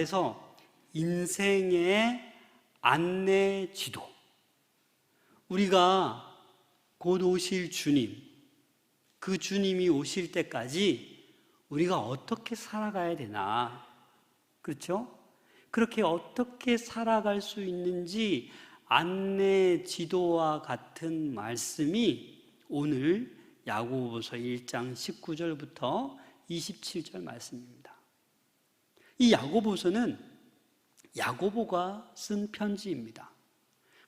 말해서 인생의 안내 지도, 우리가 곧 오실 주님, 그 주님이 오실 때까지 우리가 어떻게 살아가야 되나, 그렇죠? 그렇게 어떻게 살아갈 수 있는지 안내 지도와 같은 말씀이 오늘 야고보서 1장 19절부터 27절 말씀입니다. 이 야고보서는 야고보가 쓴 편지입니다.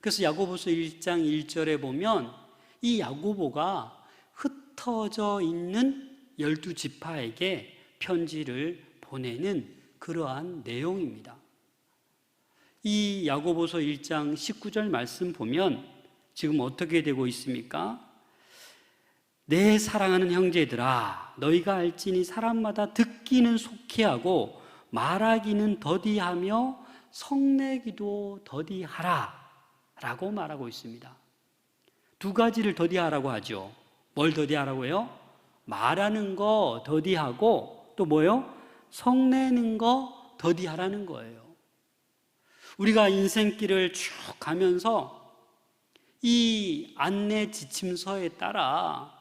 그래서 야고보서 1장 1절에 보면 이 야고보가 흩어져 있는 12지파에게 편지를 보내는 그러한 내용입니다. 이 야고보서 1장 19절 말씀 보면 지금 어떻게 되고 있습니까? 내 사랑하는 형제들아, 너희가 알지니 사람마다 듣기는 속히 하고 말하기는 더디하며 성내기도 더디하라 라고 말하고 있습니다. 두 가지를 더디하라고 하죠. 뭘 더디하라고요? 말하는 거 더디하고 또 뭐요? 성내는 거 더디하라는 거예요. 우리가 인생길을 쭉 가면서 이 안내 지침서에 따라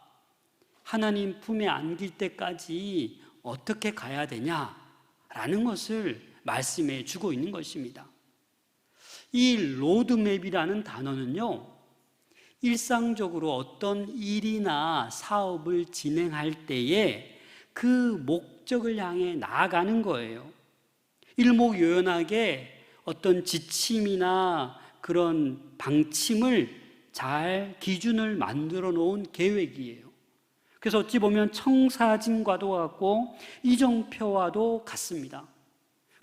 하나님 품에 안길 때까지 어떻게 가야 되냐라는 것을 말씀해 주고 있는 것입니다. 이 로드맵이라는 단어는요, 일상적으로 어떤 일이나 사업을 진행할 때에 그 목적을 향해 나아가는 거예요. 일목요연하게 어떤 지침이나 그런 방침을 잘 기준을 만들어 놓은 계획이에요. 그래서 어찌 보면 청사진과도 같고 이정표와도 같습니다.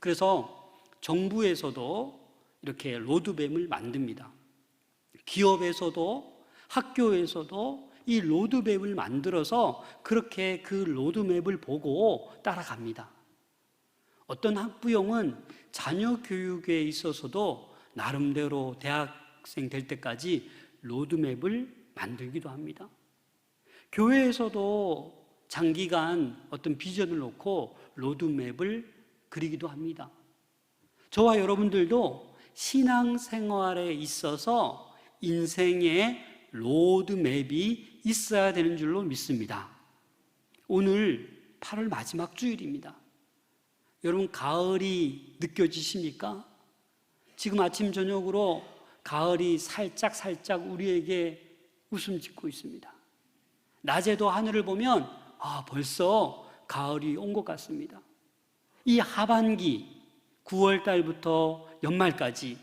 그래서 정부에서도 이렇게 로드맵을 만듭니다. 기업에서도 학교에서도 이 로드맵을 만들어서 그렇게 그 로드맵을 보고 따라갑니다. 어떤 학부형은 자녀 교육에 있어서도 나름대로 대학생 될 때까지 로드맵을 만들기도 합니다. 교회에서도 장기간 어떤 비전을 놓고 로드맵을 그리기도 합니다. 저와 여러분들도 신앙생활에 있어서 인생의 로드맵이 있어야 되는 줄로 믿습니다. 오늘 8월 마지막 주일입니다. 여러분, 가을이 느껴지십니까? 지금 아침 저녁으로 가을이 살짝 우리에게 웃음 짓고 있습니다. 낮에도 하늘을 보면 벌써 가을이 온 것 같습니다. 이 하반기 9월 달부터 연말까지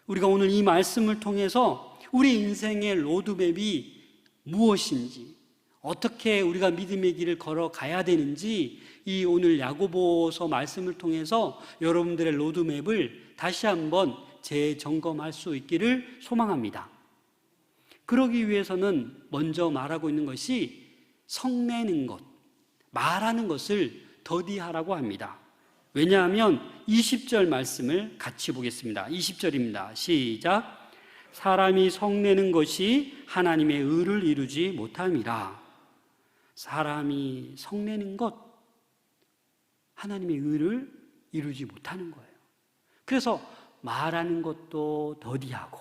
우리가 오늘 이 말씀을 통해서 우리 인생의 로드맵이 무엇인지, 어떻게 우리가 믿음의 길을 걸어가야 되는지 이 오늘 야고보서 말씀을 통해서 여러분들의 로드맵을 다시 한번 재점검할 수 있기를 소망합니다. 그러기 위해서는 먼저 말하고 있는 것이 성내는 것, 말하는 것을 더디하라고 합니다. 왜냐하면 20절 말씀을 같이 보겠습니다. 20절입니다. 시작. 사람이 성내는 것이 하나님의 의를 이루지 못함이라. 사람이 성내는 것, 하나님의 의를 이루지 못하는 거예요. 그래서 말하는 것도 더디하고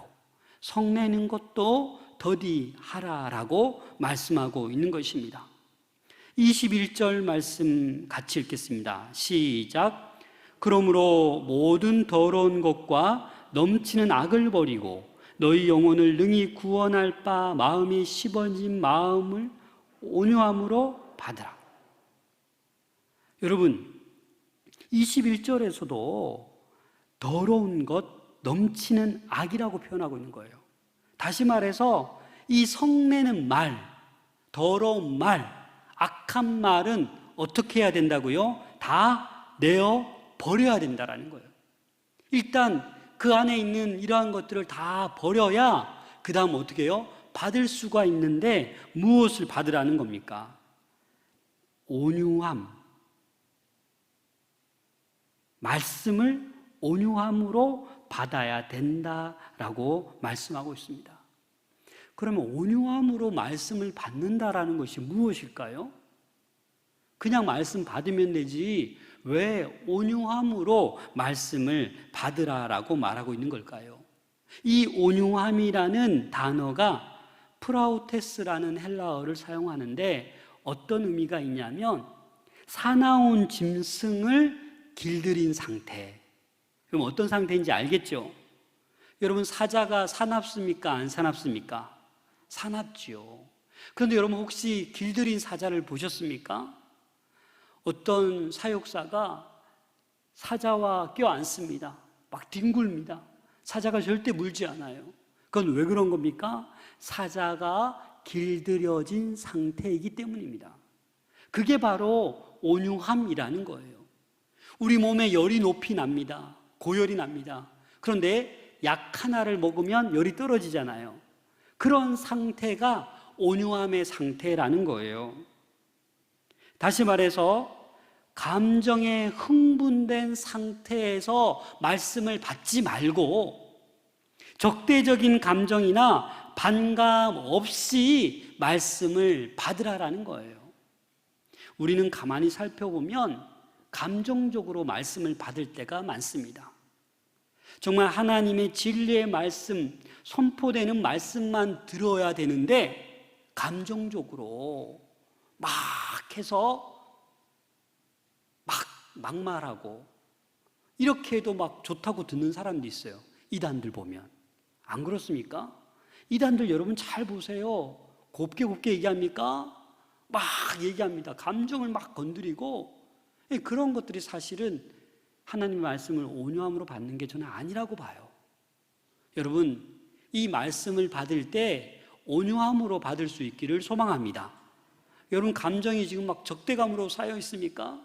성내는 것도 더디하라라고 말씀하고 있는 것입니다. 21절 말씀 같이 읽겠습니다. 시작. 그러므로 모든 더러운 것과 넘치는 악을 버리고 너희 영혼을 능히 구원할 바 마음이 씹어진 마음을 온유함으로 받으라. 여러분, 21절에서도 더러운 것, 넘치는 악이라고 표현하고 있는 거예요. 다시 말해서 이 성내는 말, 더러운 말, 악한 말은 어떻게 해야 된다고요? 다 내어 버려야 된다라는 거예요. 일단 그 안에 있는 이러한 것들을 다 버려야 그 다음 어떻게 해요? 받을 수가 있는데 무엇을 받으라는 겁니까? 온유함. 말씀을 온유함으로 받아야 된다라고 말씀하고 있습니다. 그러면 온유함으로 말씀을 받는다라는 것이 무엇일까요? 그냥 말씀 받으면 되지 왜 온유함으로 말씀을 받으라라고 말하고 있는 걸까요? 이 온유함이라는 단어가 프라우테스라는 헬라어를 사용하는데 어떤 의미가 있냐면 사나운 짐승을 길들인 상태. 그럼 어떤 상태인지 알겠죠? 여러분, 사자가 사납습니까? 안 사납습니까? 사납지요. 그런데 여러분, 혹시 길들인 사자를 보셨습니까? 어떤 사육사가 사자와 껴안습니다. 막 뒹굴입니다. 사자가 절대 물지 않아요. 그건 왜 그런 겁니까? 사자가 길들여진 상태이기 때문입니다. 그게 바로 온유함이라는 거예요. 우리 몸에 열이 높이 납니다. 고열이 납니다. 그런데 약 하나를 먹으면 열이 떨어지잖아요. 그런 상태가 온유함의 상태라는 거예요. 다시 말해서 감정에 흥분된 상태에서 말씀을 받지 말고 적대적인 감정이나 반감 없이 말씀을 받으라라는 거예요. 우리는 가만히 살펴보면 감정적으로 말씀을 받을 때가 많습니다. 정말 하나님의 진리의 말씀, 선포되는 말씀만 들어야 되는데 감정적으로 막 해서 막말하고 이렇게 해도 막 좋다고 듣는 사람도 있어요. 이단들 보면. 안 그렇습니까? 이단들 여러분 잘 보세요. 곱게 얘기합니까? 막 얘기합니다. 감정을 막 건드리고 그런 것들이 사실은 하나님의 말씀을 온유함으로 받는 게 저는 아니라고 봐요. 여러분, 이 말씀을 받을 때 온유함으로 받을 수 있기를 소망합니다. 여러분, 감정이 지금 막 적대감으로 쌓여 있습니까?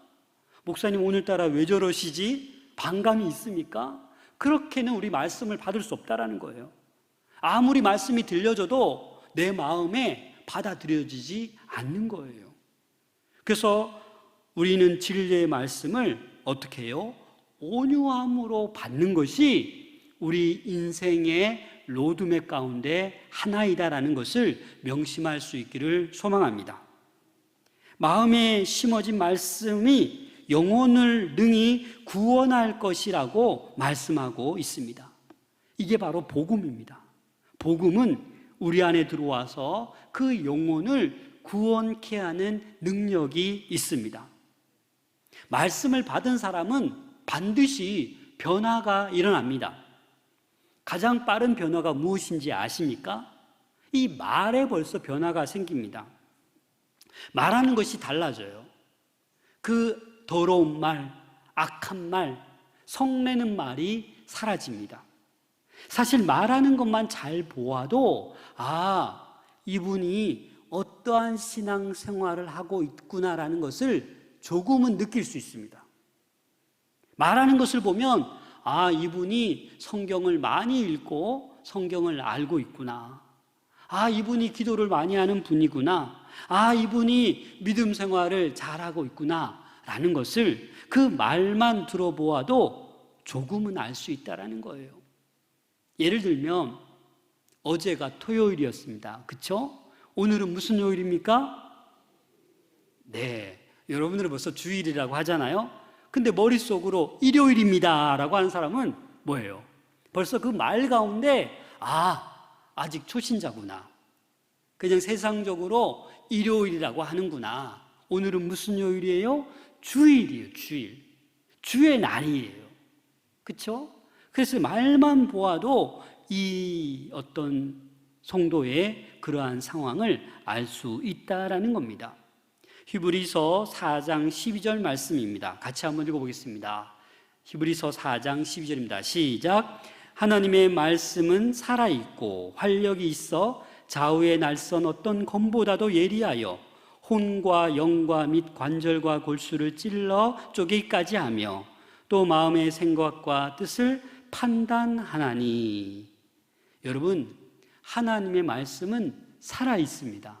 목사님 오늘따라 왜 저러시지? 반감이 있습니까? 그렇게는 우리 말씀을 받을 수 없다라는 거예요. 아무리 말씀이 들려줘도 내 마음에 받아들여지지 않는 거예요. 그래서 우리는 진리의 말씀을 어떻게 해요? 온유함으로 받는 것이 우리 인생의 로드맵 가운데 하나이다라는 것을 명심할 수 있기를 소망합니다. 마음에 심어진 말씀이 영혼을 능히 구원할 것이라고 말씀하고 있습니다. 이게 바로 복음입니다. 복음은 우리 안에 들어와서 그 영혼을 구원케 하는 능력이 있습니다. 말씀을 받은 사람은 반드시 변화가 일어납니다. 가장 빠른 변화가 무엇인지 아십니까? 이 말에 벌써 변화가 생깁니다. 말하는 것이 달라져요. 그 더러운 말, 악한 말, 성내는 말이 사라집니다. 사실 말하는 것만 잘 보아도 이분이 어떠한 신앙생활을 하고 있구나라는 것을 조금은 느낄 수 있습니다. 말하는 것을 보면 이분이 성경을 많이 읽고 성경을 알고 있구나. 이분이 기도를 많이 하는 분이구나. 이분이 믿음 생활을 잘하고 있구나 라는 것을 그 말만 들어보아도 조금은 알 수 있다라는 거예요. 예를 들면 어제가 토요일이었습니다. 그렇죠? 오늘은 무슨 요일입니까? 네, 여러분들은 벌써 주일이라고 하잖아요. 근데 머릿속으로 일요일입니다 라고 하는 사람은 뭐예요? 벌써 그 말 가운데 아직 초신자구나. 그냥 세상적으로 일요일이라고 하는구나. 오늘은 무슨 요일이에요? 주일이에요. 주의 날이에요. 그렇죠? 그래서 말만 보아도 이 어떤 성도의 그러한 상황을 알 수 있다라는 겁니다. 히브리서 4장 12절 말씀입니다. 같이 한번 읽어보겠습니다. 히브리서 4장 12절입니다. 시작. 하나님의 말씀은 살아있고 활력이 있어 좌우의 날선 어떤 검보다도 예리하여 혼과 영과 및 관절과 골수를 찔러 쪼개기까지 하며 또 마음의 생각과 뜻을 판단하나니. 여러분, 하나님의 말씀은 살아있습니다.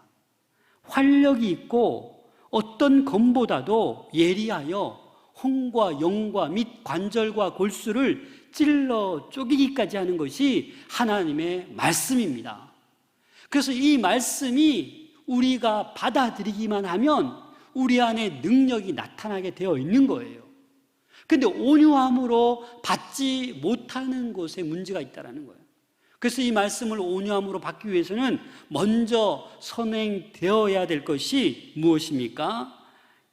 활력이 있고 어떤 검보다도 예리하여 혼과 영과 및 관절과 골수를 찔러 쪼개기까지 하는 것이 하나님의 말씀입니다. 그래서 이 말씀이 우리가 받아들이기만 하면 우리 안에 능력이 나타나게 되어 있는 거예요. 근데 온유함으로 받지 못하는 곳에 문제가 있다는 거예요. 그래서 이 말씀을 온유함으로 받기 위해서는 먼저 선행되어야 될 것이 무엇입니까?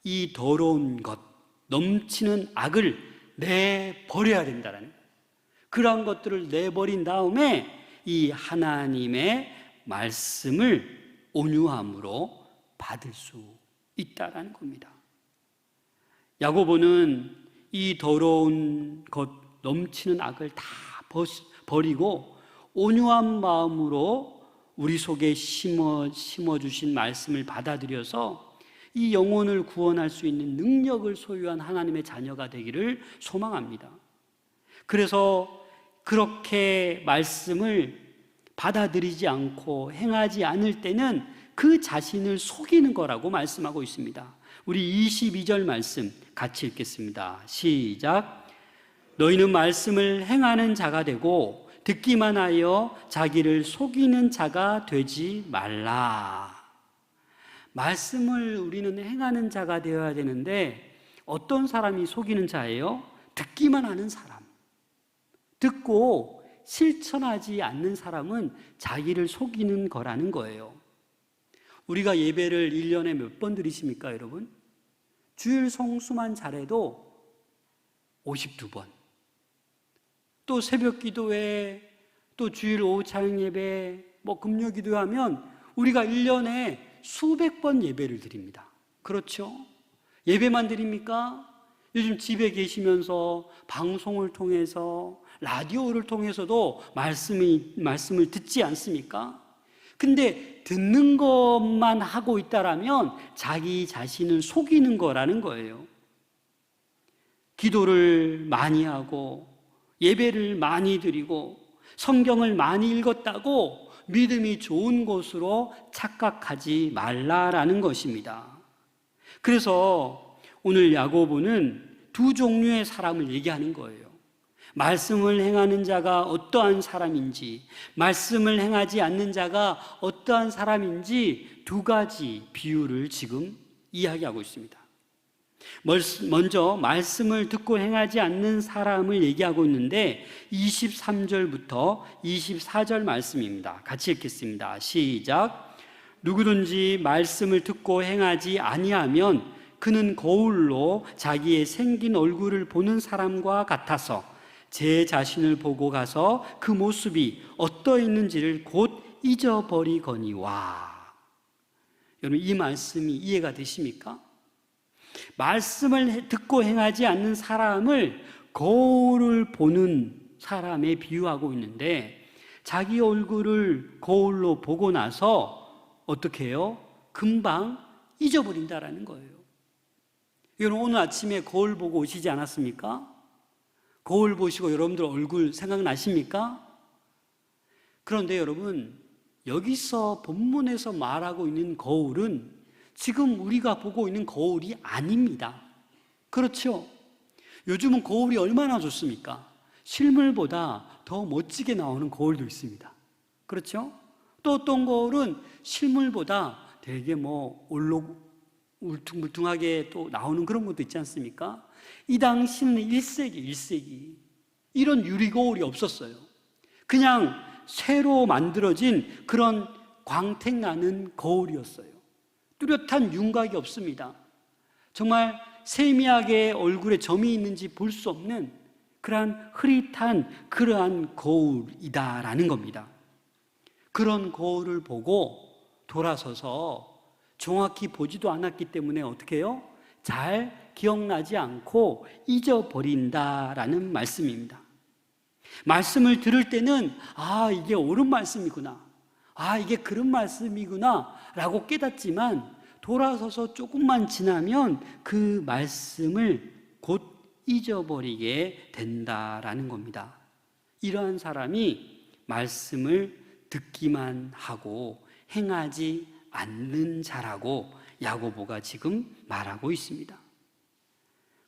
이 더러운 것, 넘치는 악을 내버려야 된다는 거예요. 그러한 것들을 내버린 다음에 이 하나님의 말씀을 온유함으로 받을 수 있다는 겁니다. 야고보는 이 더러운 것, 넘치는 악을 다 버리고 온유한 마음으로 우리 속에 심어주신 말씀을 받아들여서 이 영혼을 구원할 수 있는 능력을 소유한 하나님의 자녀가 되기를 소망합니다. 그래서 그렇게 말씀을 받아들이지 않고 행하지 않을 때는 그 자신을 속이는 거라고 말씀하고 있습니다. 우리 22절 말씀 같이 읽겠습니다. 시작. 너희는 말씀을 행하는 자가 되고 듣기만 하여 자기를 속이는 자가 되지 말라. 말씀을 우리는 행하는 자가 되어야 되는데 어떤 사람이 속이는 자예요? 듣기만 하는 사람. 듣고 실천하지 않는 사람은 자기를 속이는 거라는 거예요. 우리가 예배를 1년에 몇 번 드리십니까, 여러분? 주일 성수만 잘해도 52번. 또 새벽 기도회, 또 주일 오후 찬양 예배, 금요 기도하면 우리가 1년에 수백 번 예배를 드립니다. 그렇죠? 예배만 드립니까? 요즘 집에 계시면서 방송을 통해서 라디오를 통해서도 말씀을 듣지 않습니까? 근데 듣는 것만 하고 있다라면 자기 자신을 속이는 거라는 거예요. 기도를 많이 하고 예배를 많이 드리고 성경을 많이 읽었다고 믿음이 좋은 것으로 착각하지 말라라는 것입니다. 그래서 오늘 야고보는 두 종류의 사람을 얘기하는 거예요. 말씀을 행하는 자가 어떠한 사람인지, 말씀을 행하지 않는 자가 어떠한 사람인지 두 가지 비유를 지금 이야기하고 있습니다. 먼저 말씀을 듣고 행하지 않는 사람을 얘기하고 있는데 23절부터 24절 말씀입니다. 같이 읽겠습니다. 시작. 누구든지 말씀을 듣고 행하지 아니하면 그는 거울로 자기의 생긴 얼굴을 보는 사람과 같아서 제 자신을 보고 가서 그 모습이 어떠했는지를 곧 잊어버리거니와. 여러분, 이 말씀이 이해가 되십니까? 말씀을 듣고 행하지 않는 사람을 거울을 보는 사람에 비유하고 있는데 자기 얼굴을 거울로 보고 나서 어떻게 해요? 금방 잊어버린다라는 거예요. 여러분, 오늘 아침에 거울 보고 오시지 않았습니까? 거울 보시고 여러분들 얼굴 생각나십니까? 그런데 여러분, 여기서 본문에서 말하고 있는 거울은 지금 우리가 보고 있는 거울이 아닙니다. 그렇죠? 요즘은 거울이 얼마나 좋습니까? 실물보다 더 멋지게 나오는 거울도 있습니다. 그렇죠? 또 어떤 거울은 실물보다 되게 울퉁불퉁하게 또 나오는 그런 것도 있지 않습니까? 이 당시는 1세기 이런 유리거울이 없었어요. 그냥 새로 만들어진 그런 광택나는 거울이었어요. 뚜렷한 윤곽이 없습니다. 정말 세미하게 얼굴에 점이 있는지 볼 수 없는 그러한 흐릿한 그러한 거울이다라는 겁니다. 그런 거울을 보고 돌아서서 정확히 보지도 않았기 때문에 어떻게 해요? 잘 기억나지 않고 잊어버린다라는 말씀입니다. 말씀을 들을 때는 이게 옳은 말씀이구나, 이게 그런 말씀이구나 라고 깨닫지만 돌아서서 조금만 지나면 그 말씀을 곧 잊어버리게 된다라는 겁니다. 이러한 사람이 말씀을 듣기만 하고 행하지 않는 자라고 야고보가 지금 말하고 있습니다.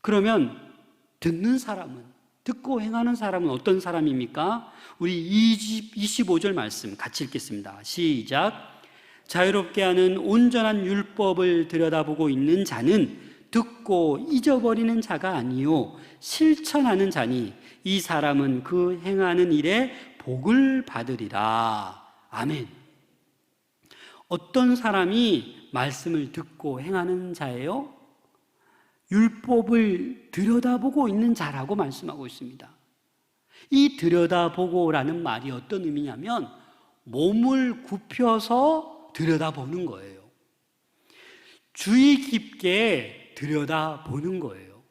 그러면 듣는 사람은, 듣고 행하는 사람은 어떤 사람입니까? 우리 25절 말씀 같이 읽겠습니다. 시작. 자유롭게 하는 온전한 율법을 들여다보고 있는 자는 듣고 잊어버리는 자가 아니요 실천하는 자니 이 사람은 그 행하는 일에 복을 받으리라. 아멘. 어떤 사람이 말씀을 듣고 행하는 자예요? 율법을 들여다보고 있는 자라고 말씀하고 있습니다. 이 들여다보고라는 말이 어떤 의미냐면 몸을 굽혀서 들여다보는 거예요. 주의 깊게 들여다보는 거예요.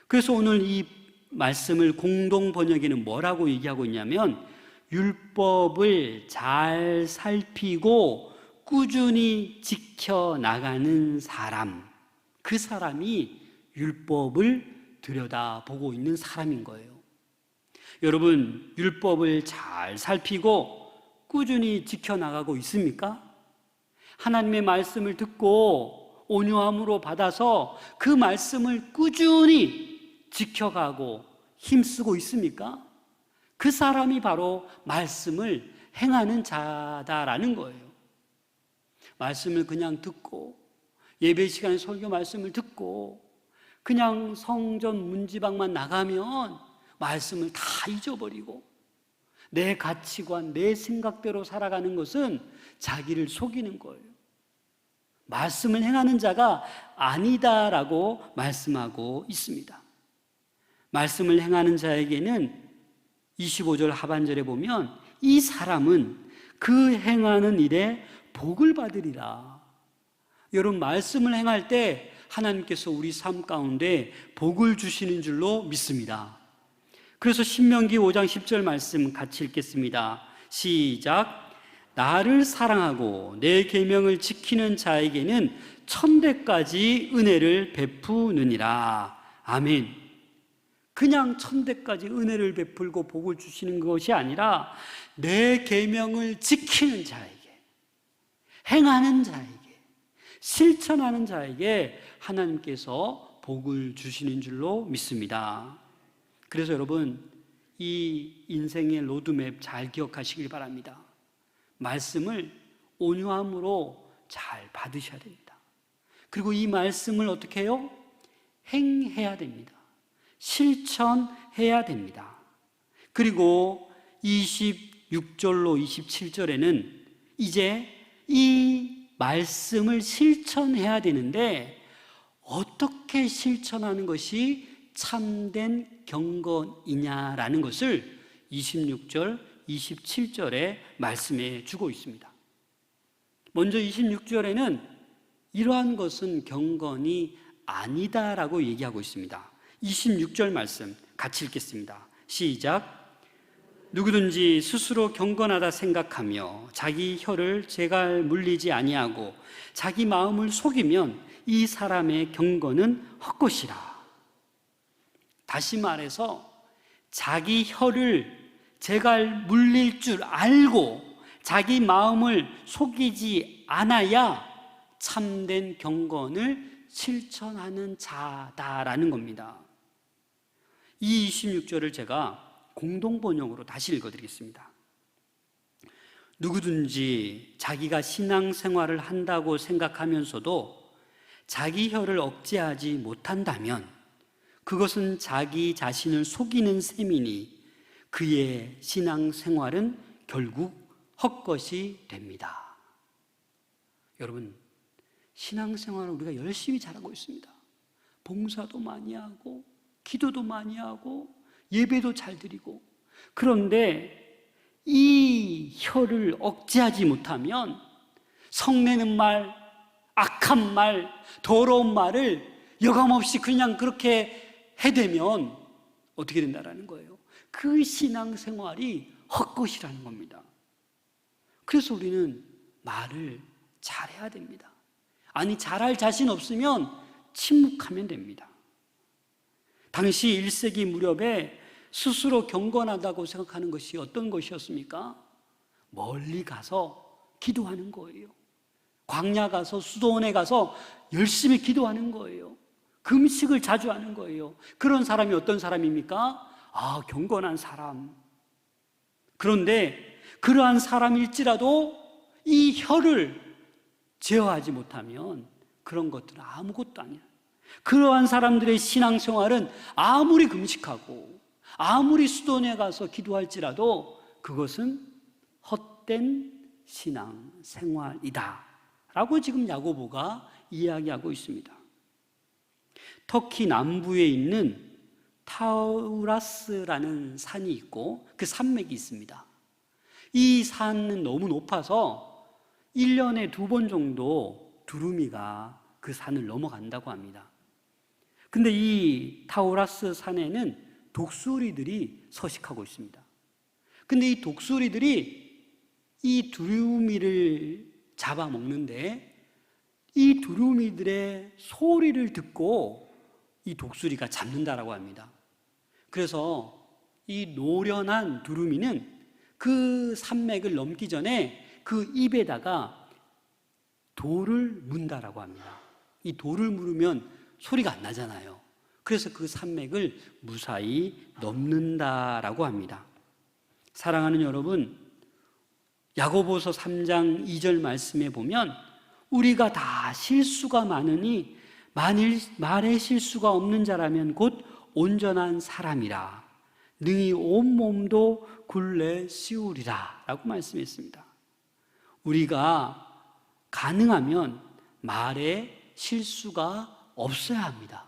그래서 오늘 이 말씀을 공동 번역에는 뭐라고 얘기하고 있냐면 율법을 잘 살피고 꾸준히 지켜나가는 사람, 그 사람이 율법을 들여다보고 있는 사람인 거예요. 여러분, 율법을 잘 살피고 꾸준히 지켜나가고 있습니까? 하나님의 말씀을 듣고 온유함으로 받아서 그 말씀을 꾸준히 지켜가고 힘쓰고 있습니까? 그 사람이 바로 말씀을 행하는 자다라는 거예요. 말씀을 그냥 듣고 예배 시간에 설교 말씀을 듣고 그냥 성전 문지방만 나가면 말씀을 다 잊어버리고 내 가치관, 내 생각대로 살아가는 것은 자기를 속이는 거예요. 말씀을 행하는 자가 아니다라고 말씀하고 있습니다. 말씀을 행하는 자에게는 25절 하반절에 보면 이 사람은 그 행하는 일에 복을 받으리라. 여러분, 말씀을 행할 때 하나님께서 우리 삶 가운데 복을 주시는 줄로 믿습니다. 그래서 신명기 5장 10절 말씀 같이 읽겠습니다. 시작. 나를 사랑하고 내 계명을 지키는 자에게는 천대까지 은혜를 베푸느니라. 아멘. 그냥 천대까지 은혜를 베풀고 복을 주시는 것이 아니라 내 계명을 지키는 자에게, 행하는 자에게, 실천하는 자에게 하나님께서 복을 주시는 줄로 믿습니다. 그래서 여러분, 이 인생의 로드맵 잘 기억하시길 바랍니다. 말씀을 온유함으로 잘 받으셔야 됩니다. 그리고 이 말씀을 어떻게 해요? 행해야 됩니다. 실천해야 됩니다. 그리고 26절로 27절에는 이제 이 말씀을 실천해야 되는데 어떻게 실천하는 것이 참된 경건이냐라는 것을 26절, 27절에 말씀해 주고 있습니다. 먼저 26절에는 이러한 것은 경건이 아니다라고 얘기하고 있습니다. 26절 말씀 같이 읽겠습니다. 시작. 누구든지 스스로 경건하다 생각하며 자기 혀를 제갈 물리지 아니하고 자기 마음을 속이면 이 사람의 경건은 헛것이라. 다시 말해서 자기 혀를 제갈 물릴 줄 알고 자기 마음을 속이지 않아야 참된 경건을 실천하는 자다라는 겁니다. 이 26절을 제가 공동번역으로 다시 읽어드리겠습니다. 누구든지 자기가 신앙생활을 한다고 생각하면서도 자기 혀를 억제하지 못한다면 그것은 자기 자신을 속이는 셈이니 그의 신앙생활은 결국 헛것이 됩니다. 여러분, 신앙생활을 우리가 열심히 잘하고 있습니다. 봉사도 많이 하고 기도도 많이 하고 예배도 잘 드리고, 그런데 이 혀를 억제하지 못하면 성내는 말, 악한 말, 더러운 말을 여감없이 그냥 그렇게 해대면 어떻게 된다라는 거예요? 그 신앙생활이 헛것이라는 겁니다. 그래서 우리는 말을 잘해야 됩니다. 아니, 잘할 자신 없으면 침묵하면 됩니다. 당시 1세기 무렵에 스스로 경건하다고 생각하는 것이 어떤 것이었습니까? 멀리 가서 기도하는 거예요. 광야 가서 수도원에 가서 열심히 기도하는 거예요. 금식을 자주 하는 거예요. 그런 사람이 어떤 사람입니까? 경건한 사람. 그런데 그러한 사람일지라도 이 혀를 제어하지 못하면 그런 것들은 아무것도 아니야. 그러한 사람들의 신앙생활은 아무리 금식하고 아무리 수도원에 가서 기도할지라도 그것은 헛된 신앙생활이다 라고 지금 야고보가 이야기하고 있습니다. 터키 남부에 있는 타우라스라는 산이 있고 그 산맥이 있습니다. 이 산은 너무 높아서 1년에 2번 정도 두루미가 그 산을 넘어간다고 합니다. 근데 이 타우라스 산에는 독수리들이 서식하고 있습니다. 근데 이 독수리들이 이 두루미를 잡아먹는데 이 두루미들의 소리를 듣고 이 독수리가 잡는다라고 합니다. 그래서 이 노련한 두루미는 그 산맥을 넘기 전에 그 입에다가 돌을 문다라고 합니다. 이 돌을 물으면 소리가 안 나잖아요. 그래서 그 산맥을 무사히 넘는다라고 합니다. 사랑하는 여러분, 야고보서 3장 2절 말씀에 보면 우리가 다 실수가 많으니 만일 말에 실수가 없는 자라면 곧 온전한 사람이라 능히 온몸도 굴레 씌우리라 라고 말씀했습니다. 우리가 가능하면 말에 실수가 없어야 합니다.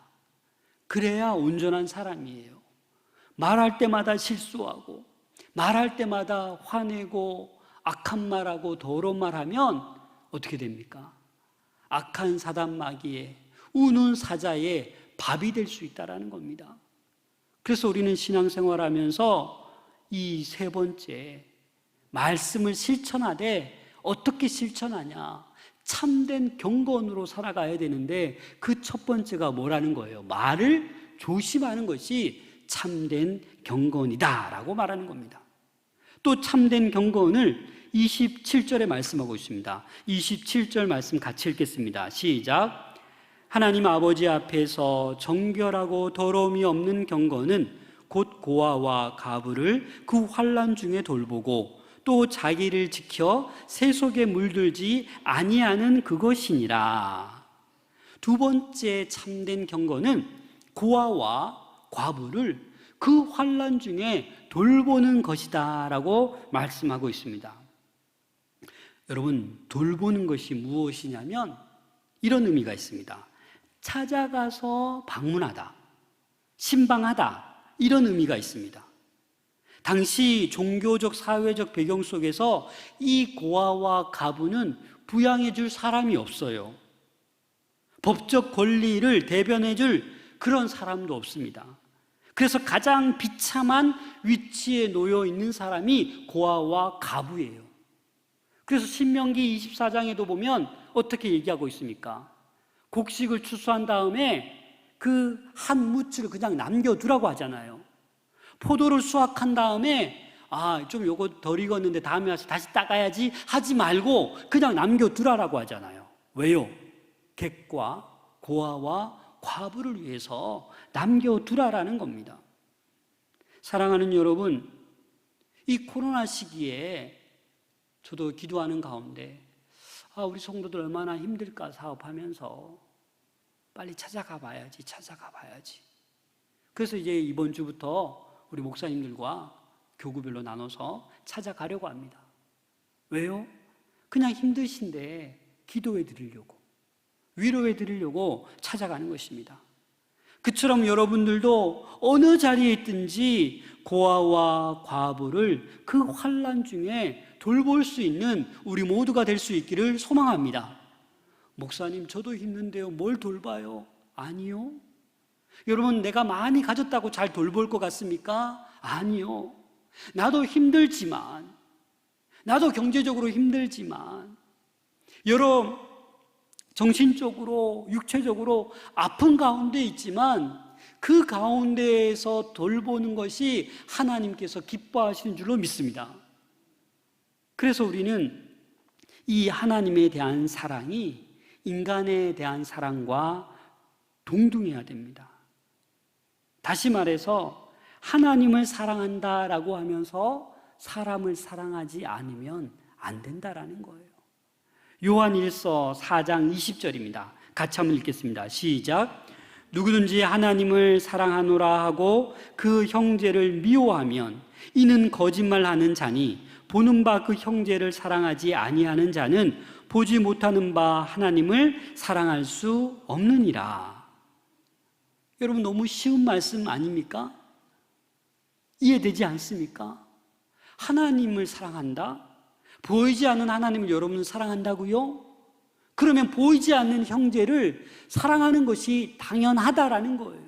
그래야 온전한 사람이에요. 말할 때마다 실수하고 말할 때마다 화내고 악한 말하고 더러운 말하면 어떻게 됩니까? 악한 사단마귀에 우는 사자의 밥이 될 수 있다는 겁니다. 그래서 우리는 신앙생활하면서 이 세 번째 말씀을 실천하되 어떻게 실천하냐? 참된 경건으로 살아가야 되는데 그 첫 번째가 뭐라는 거예요? 말을 조심하는 것이 참된 경건이다라고 말하는 겁니다. 또 참된 경건을 27절에 말씀하고 있습니다. 27절 말씀 같이 읽겠습니다. 시작. 하나님 아버지 앞에서 정결하고 더러움이 없는 경건은 곧 고아와 가부를 그 환난 중에 돌보고 또 자기를 지켜 새 속에 물들지 아니하는 그것이니라. 두 번째 참된 경건은 고아와 과부를 그 환난 중에 돌보는 것이다 라고 말씀하고 있습니다. 여러분, 돌보는 것이 무엇이냐면 이런 의미가 있습니다. 찾아가서 방문하다, 신방하다, 이런 의미가 있습니다. 당시 종교적 사회적 배경 속에서 이 고아와 가부는 부양해 줄 사람이 없어요. 법적 권리를 대변해 줄 그런 사람도 없습니다. 그래서 가장 비참한 위치에 놓여 있는 사람이 고아와 가부예요. 그래서 신명기 24장에도 보면 어떻게 얘기하고 있습니까? 곡식을 추수한 다음에 그 한 무치를 그냥 남겨두라고 하잖아요. 포도를 수확한 다음에 좀 요거 덜 익었는데 다음에 와서 다시 따가야지 하지 말고 그냥 남겨두라라고 하잖아요. 왜요? 객과 고아와 과부를 위해서 남겨두라라는 겁니다. 사랑하는 여러분, 이 코로나 시기에 저도 기도하는 가운데 우리 성도들 얼마나 힘들까 사업하면서 빨리 찾아가 봐야지. 그래서 이제 이번 주부터 우리 목사님들과 교구별로 나눠서 찾아가려고 합니다. 왜요? 그냥 힘드신데 기도해 드리려고, 위로해 드리려고 찾아가는 것입니다. 그처럼 여러분들도 어느 자리에 있든지 고아와 과부를 그 환난 중에 돌볼 수 있는 우리 모두가 될 수 있기를 소망합니다. 목사님, 저도 힘든데요. 뭘 돌봐요? 아니요. 여러분, 내가 많이 가졌다고 잘 돌볼 것 같습니까? 아니요. 나도 힘들지만, 나도 경제적으로 힘들지만, 여러 정신적으로, 육체적으로 아픈 가운데 있지만 그 가운데에서 돌보는 것이 하나님께서 기뻐하시는 줄로 믿습니다. 그래서 우리는 이 하나님에 대한 사랑이 인간에 대한 사랑과 동등해야 됩니다. 다시 말해서 하나님을 사랑한다라고 하면서 사람을 사랑하지 않으면 안 된다라는 거예요. 요한 1서 4장 20절입니다. 같이 한번 읽겠습니다. 시작. 누구든지 하나님을 사랑하노라 하고 그 형제를 미워하면 이는 거짓말하는 자니 보는 바 그 형제를 사랑하지 아니하는 자는 보지 못하는 바 하나님을 사랑할 수 없느니라. 여러분, 너무 쉬운 말씀 아닙니까? 이해되지 않습니까? 하나님을 사랑한다? 보이지 않는 하나님을 여러분은 사랑한다고요? 그러면 보이지 않는 형제를 사랑하는 것이 당연하다라는 거예요.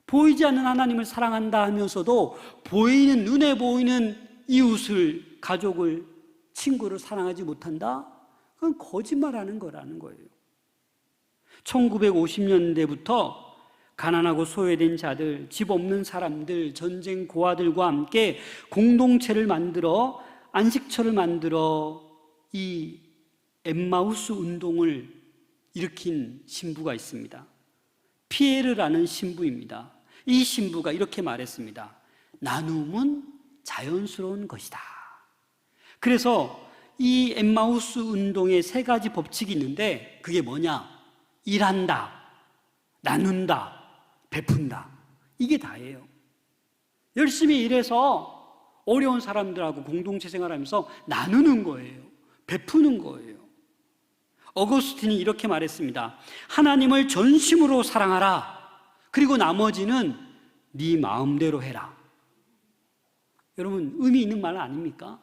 보이지 않는 하나님을 사랑한다 하면서도 보이는, 눈에 보이는 이웃을, 가족을, 친구를 사랑하지 못한다? 그건 거짓말하는 거라는 거예요. 1950년대부터 가난하고 소외된 자들, 집 없는 사람들, 전쟁 고아들과 함께 공동체를 만들어, 안식처를 만들어 이 엠마우스 운동을 일으킨 신부가 있습니다. 피에르라는 신부입니다. 이 신부가 이렇게 말했습니다. 나눔은 자연스러운 것이다. 그래서 이 엠마우스 운동의 세 가지 법칙이 있는데 그게 뭐냐? 일한다, 나눈다, 베푼다. 이게 다예요. 열심히 일해서 어려운 사람들하고 공동체 생활하면서 나누는 거예요. 베푸는 거예요. 어거스틴이 이렇게 말했습니다. 하나님을 전심으로 사랑하라. 그리고 나머지는 네 마음대로 해라. 여러분, 의미 있는 말 아닙니까?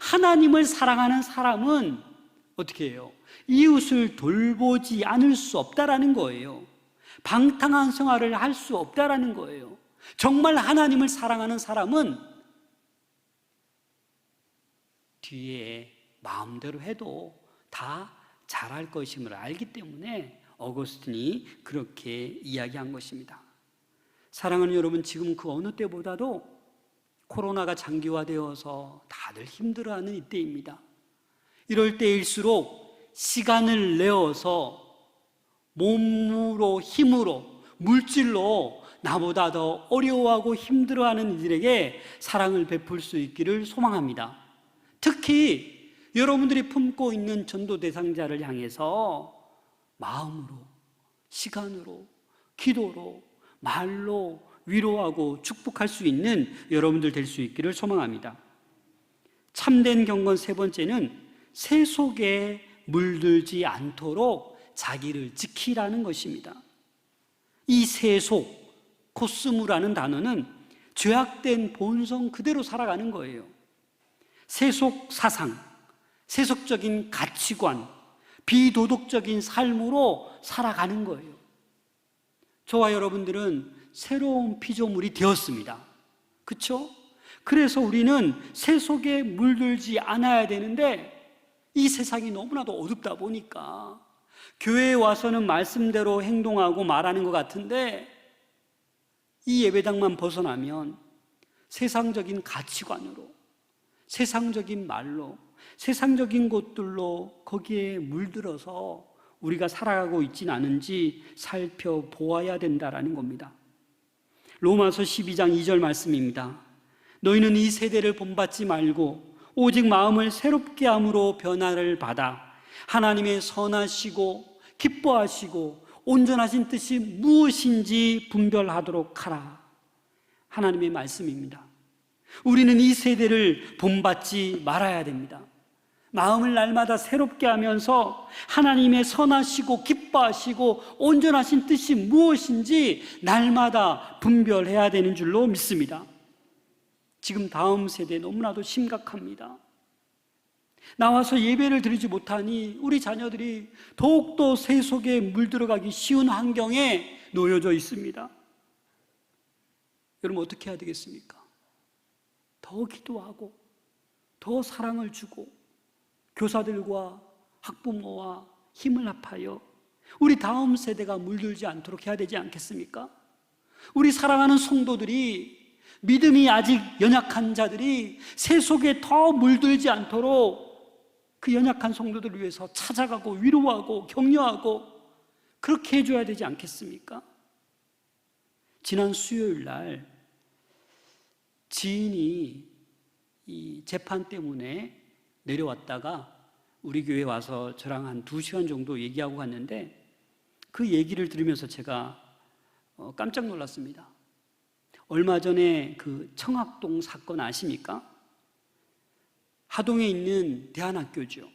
하나님을 사랑하는 사람은 어떻게 해요? 이웃을 돌보지 않을 수 없다라는 거예요. 방탕한 생활을 할 수 없다라는 거예요. 정말 하나님을 사랑하는 사람은 뒤에 마음대로 해도 다 잘할 것임을 알기 때문에 어거스틴이 그렇게 이야기한 것입니다. 사랑하는 여러분, 지금 그 어느 때보다도 코로나가 장기화되어서 다들 힘들어하는 이때입니다. 이럴 때일수록 시간을 내어서 몸으로, 힘으로, 물질로 나보다 더 어려워하고 힘들어하는 이들에게 사랑을 베풀 수 있기를 소망합니다. 특히 여러분들이 품고 있는 전도 대상자를 향해서 마음으로, 시간으로, 기도로, 말로 위로하고 축복할 수 있는 여러분들 될 수 있기를 소망합니다. 참된 경건 세 번째는 새 속에 물들지 않도록 자기를 지키라는 것입니다. 이 세속, 코스무라는 단어는 죄악된 본성 그대로 살아가는 거예요. 세속 사상, 세속적인 가치관, 비도덕적인 삶으로 살아가는 거예요. 저와 여러분들은 새로운 피조물이 되었습니다. 그렇죠? 그래서 우리는 세속에 물들지 않아야 되는데 이 세상이 너무나도 어둡다 보니까 교회에 와서는 말씀대로 행동하고 말하는 것 같은데 이 예배당만 벗어나면 세상적인 가치관으로, 세상적인 말로, 세상적인 것들로 거기에 물들어서 우리가 살아가고 있지는 않은지 살펴보아야 된다라는 겁니다. 로마서 12장 2절 말씀입니다. 너희는 이 세대를 본받지 말고 오직 마음을 새롭게 함으로 변화를 받아 하나님의 선하시고 기뻐하시고 온전하신 뜻이 무엇인지 분별하도록 하라. 하나님의 말씀입니다. 우리는 이 세대를 본받지 말아야 됩니다. 마음을 날마다 새롭게 하면서 하나님의 선하시고 기뻐하시고 온전하신 뜻이 무엇인지 날마다 분별해야 되는 줄로 믿습니다. 지금 다음 세대 너무나도 심각합니다. 나와서 예배를 드리지 못하니 우리 자녀들이 더욱더 세속에 물들어가기 쉬운 환경에 놓여져 있습니다. 여러분, 어떻게 해야 되겠습니까? 더 기도하고 더 사랑을 주고 교사들과 학부모와 힘을 합하여 우리 다음 세대가 물들지 않도록 해야 되지 않겠습니까? 우리 사랑하는 성도들이, 믿음이 아직 연약한 자들이 세속에 더 물들지 않도록 그 연약한 성도들을 위해서 찾아가고 위로하고 격려하고 그렇게 해줘야 되지 않겠습니까? 지난 수요일 날 지인이 이 재판 때문에 내려왔다가 우리 교회에 와서 저랑 한 2시간 정도 얘기하고 갔는데 그 얘기를 들으면서 제가 깜짝 놀랐습니다. 얼마 전에 그 청학동 사건 아십니까? 하동에 있는 대한학교죠.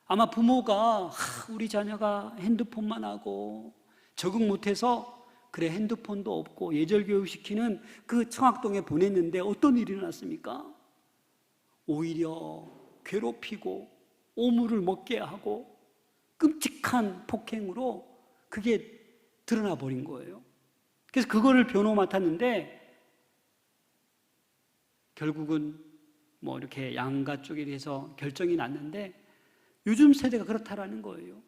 아마 부모가 우리 자녀가 핸드폰만 하고 적응 못해서 그래 핸드폰도 없고 예절 교육시키는 그 청학동에 보냈는데 어떤 일이 일어났습니까? 오히려 괴롭히고 오물을 먹게 하고 끔찍한 폭행으로 그게 드러나 버린 거예요. 그래서 그거를 변호 맡았는데 결국은 뭐 이렇게 양가 쪽에 대해서 결정이 났는데 요즘 세대가 그렇다라는 거예요.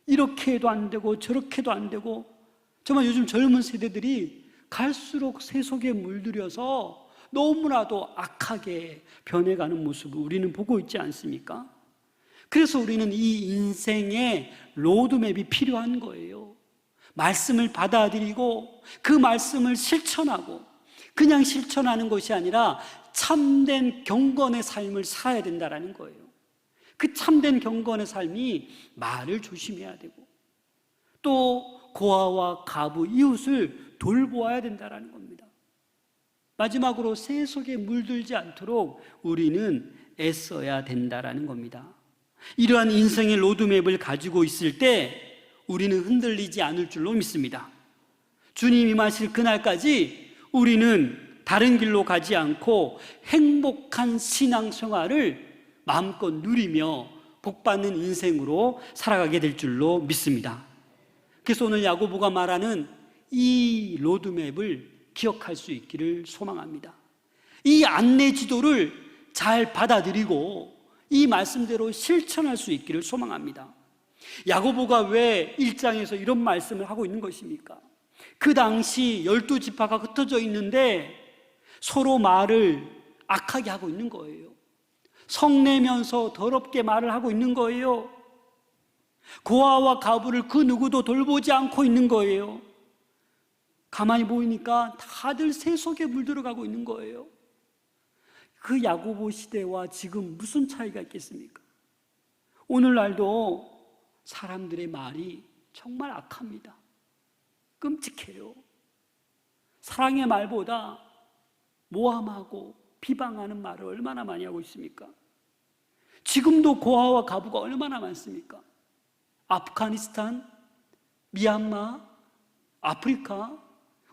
이렇게 해도 안 되고 저렇게 해도 안 되고 정말 요즘 젊은 세대들이 갈수록 세속에 물들여서 너무나도 악하게 변해가는 모습을 우리는 보고 있지 않습니까? 그래서 우리는 이 인생의 로드맵이 필요한 거예요. 말씀을 받아들이고 그 말씀을 실천하고 그냥 실천하는 것이 아니라 참된 경건의 삶을 살아야 된다는 거예요. 그 참된 경건의 삶이 말을 조심해야 되고 또 고아와 가부, 이웃을 돌보아야 된다는 겁니다. 마지막으로 세속에 물들지 않도록 우리는 애써야 된다는 겁니다. 이러한 인생의 로드맵을 가지고 있을 때 우리는 흔들리지 않을 줄로 믿습니다. 주님이 임하실 그날까지 우리는 다른 길로 가지 않고 행복한 신앙생활을 마음껏 누리며 복받는 인생으로 살아가게 될 줄로 믿습니다. 그래서 오늘 야고보가 말하는 이 로드맵을 기억할 수 있기를 소망합니다. 이 안내 지도를 잘 받아들이고 이 말씀대로 실천할 수 있기를 소망합니다. 야고보가 왜 1장에서 이런 말씀을 하고 있는 것입니까? 그 당시 12지파가 흩어져 있는데 서로 말을 악하게 하고 있는 거예요. 성내면서 더럽게 말을 하고 있는 거예요. 고아와 가부를 그 누구도 돌보지 않고 있는 거예요. 가만히 보니까 다들 세속에 물들어가고 있는 거예요. 그 야고보 시대와 지금 무슨 차이가 있겠습니까? 오늘날도 사람들의 말이 정말 악합니다. 끔찍해요. 사랑의 말보다 모함하고 비방하는 말을 얼마나 많이 하고 있습니까? 지금도 고아와 가부가 얼마나 많습니까? 아프가니스탄, 미얀마, 아프리카,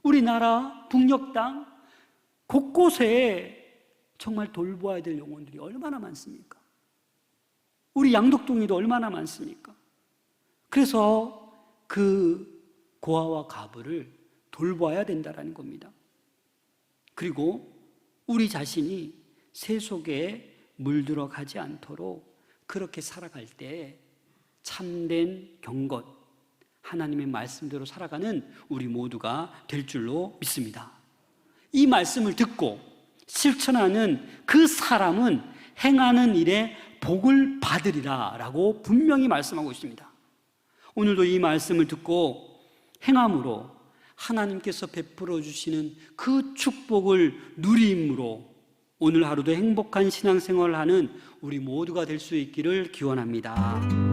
우리나라, 북녘 땅 곳곳에 정말 돌보아야 될 영혼들이 얼마나 많습니까? 우리 양덕동에도 얼마나 많습니까? 그래서 그 고아와 가부를 돌봐야 된다는 겁니다. 그리고 우리 자신이 세속에 물들어 가지 않도록 그렇게 살아갈 때 참된 경건, 하나님의 말씀대로 살아가는 우리 모두가 될 줄로 믿습니다. 이 말씀을 듣고 실천하는 그 사람은 행하는 일에 복을 받으리라 라고 분명히 말씀하고 있습니다. 오늘도 이 말씀을 듣고 행함으로 하나님께서 베풀어 주시는 그 축복을 누림으로 오늘 하루도 행복한 신앙생활을 하는 우리 모두가 될 수 있기를 기원합니다.